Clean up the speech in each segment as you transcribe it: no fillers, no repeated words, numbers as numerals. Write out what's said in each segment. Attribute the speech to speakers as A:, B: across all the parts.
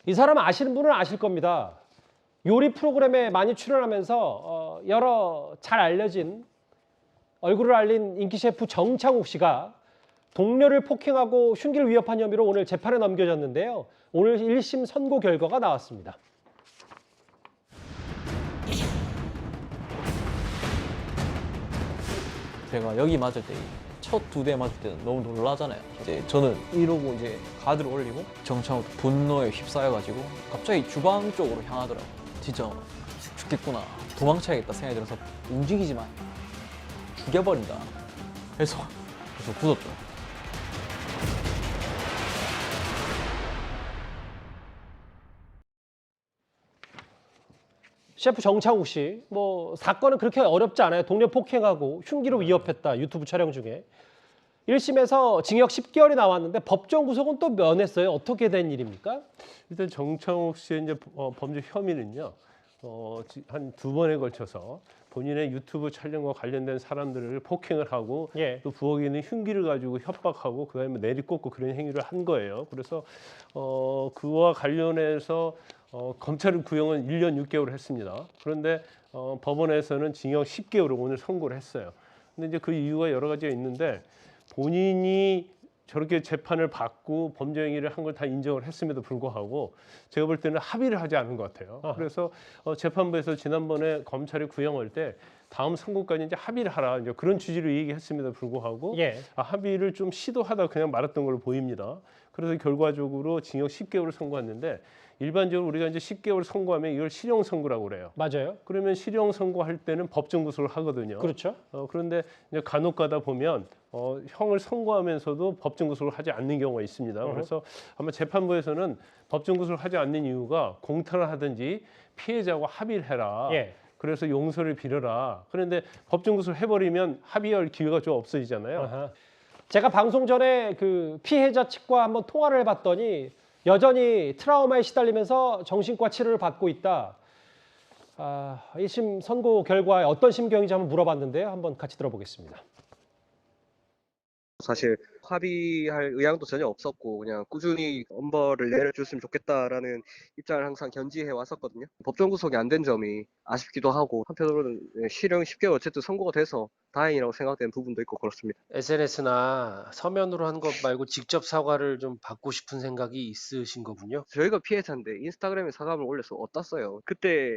A: 이 사람 아시는 분은 아실 겁니다. 요리 프로그램에 많이 출연하면서 여러 잘 알려진 얼굴을 알린 인기 셰프 정창욱 씨가 동료를 폭행하고 흉기를 위협한 혐의로 오늘 재판에 넘겨졌는데요. 오늘 1심 선고 결과가 나왔습니다.
B: 제가 여기 맞을 때 첫 두 대 맞을 때는 너무 놀라잖아요. 이제 저는 이러고 이제 가드를 올리고 정창욱 분노에 휩싸여가지고 갑자기 주방 쪽으로 향하더라고요. 진짜 죽겠구나, 도망쳐야겠다 생각이 들어서 움직이지 마, 죽여버린다 해서 굳었죠.
A: 셰프 정창욱 씨, 사건은 그렇게 어렵지 않아요. 동료 폭행하고 흉기로 위협했다. 유튜브 촬영 중에. 1심에서 징역 10개월이 나왔는데 법정 구속은 또 면했어요. 어떻게 된 일입니까?
C: 일단 정창욱 씨의 이제 범죄 혐의는요, 한 두 번에 걸쳐서 본인의 유튜브 촬영과 관련된 사람들을 폭행을 하고
A: 예.
C: 또 부엌에 있는 흉기를 가지고 협박하고 그다음에 내리꽂고 그런 행위를 한 거예요. 그래서 그와 관련해서 검찰은 구형은 1년 6개월을 했습니다. 그런데 법원에서는 징역 10개월을 오늘 선고를 했어요. 근데 이제 그 이유가 여러 가지가 있는데 본인이 저렇게 재판을 받고 범죄 행위를 한 걸 다 인정을 했음에도 불구하고 제가 볼 때는 합의를 하지 않은 것 같아요. 그래서 재판부에서 지난번에 검찰이 구형할 때 다음 선고까지 이제 합의를 하라 이제 그런 취지로 얘기했음에도 불구하고
A: 예.
C: 합의를 좀 시도하다 그냥 말았던 걸로 보입니다. 그래서 결과적으로 징역 10개월을 선고했는데 일반적으로 우리가 이제 10개월 선고하면 이걸 실형 선고라고 그래요.
A: 맞아요.
C: 그러면 실형 선고할 때는 법정 구속을 하거든요.
A: 그렇죠.
C: 그런데 이제 간혹 가다 보면 형을 선고하면서도 법정 구속을 하지 않는 경우가 있습니다. 그래서 아마 재판부에서는 법정 구속을 하지 않는 이유가 공탈을 하든지 피해자와 합의를 해라.
A: 예.
C: 그래서 용서를 빌어라. 그런데 법정 구속을 해버리면 합의할 기회가 좀 없어지잖아요.
A: 아하. 제가 방송 전에 그 피해자 측과 한번 통화를 해봤더니 여전히 트라우마에 시달리면서 정신과 치료를 받고 있다. 1심 선고 결과에 어떤 심경인지 한번 물어봤는데요. 한번 같이 들어보겠습니다.
D: 사실 합의할 의향도 전혀 없었고 그냥 꾸준히 엄벌을 내려줬으면 좋겠다라는 입장을 항상 견지해 왔었거든요. 법정 구속이 안 된 점이 아쉽기도 하고 한편으로는 실형 10개월 어쨌든 선고가 돼서 다행이라고 생각되는 부분도 있고 그렇습니다.
E: SNS나 서면으로 한 것 말고 직접 사과를 좀 받고 싶은 생각이 있으신 거군요.
D: 저희가 피해자인데 인스타그램에 사과를 올려서 어땠어요? 그때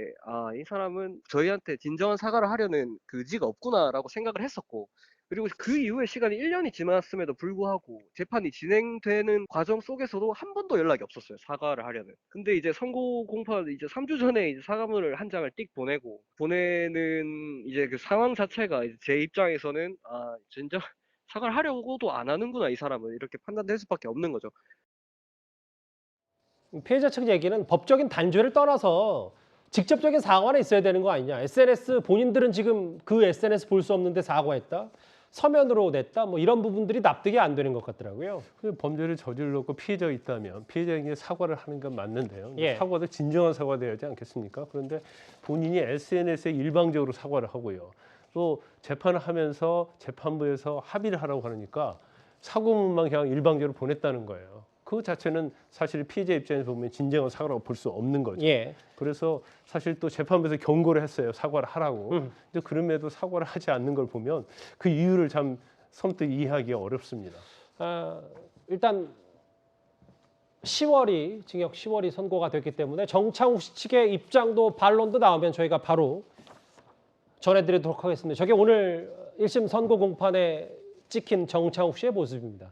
D: 이 사람은 저희한테 진정한 사과를 하려는 그 의지가 없구나라고 생각을 했었고 그리고 그 이후에 시간이 1년이 지났음에도 불구하고 재판이 진행되는 과정 속에서도 한 번도 연락이 없었어요. 사과를 하려는. 근데 이제 선고 공판 이제 3주 전에 이제 사과문을 한 장을 띡 보내는 이제 그 상황 자체가 이제 제 입장에서는 진짜 사과를 하려고도 안 하는구나 이 사람은 이렇게 판단될 수밖에 없는 거죠.
A: 피해자 측 얘기는 법적인 단죄를 떠나서 직접적인 사과는 있어야 되는 거 아니냐. SNS 본인들은 지금 그 SNS 볼 수 없는데 사과했다. 서면으로 냈다. 이런 부분들이 납득이 안 되는 것 같더라고요.
C: 범죄를 저질렀고 피해자가 있다면 피해자에게 사과를 하는 건 맞는데요.
A: 예.
C: 사과도 진정한 사과돼야지 않겠습니까? 그런데 본인이 SNS에 일방적으로 사과를 하고요. 또 재판을 하면서 재판부에서 합의를 하라고 하니까 사고문만 그냥 일방적으로 보냈다는 거예요. 그 자체는 사실 피해자 입장에서 보면 진정한 사과라고 볼 수 없는 거죠.
A: 예.
C: 그래서 사실 또 재판부에서 경고를 했어요. 사과를 하라고. 근데 그럼에도 사과를 하지 않는 걸 보면 그 이유를 참 선뜻 이해하기가 어렵습니다.
A: 일단 징역 10월이 선고가 됐기 때문에 정창욱 씨 측의 입장도 반론도 나오면 저희가 바로 전해드리도록 하겠습니다. 저게 오늘 1심 선고 공판에 찍힌 정창욱 씨의 모습입니다.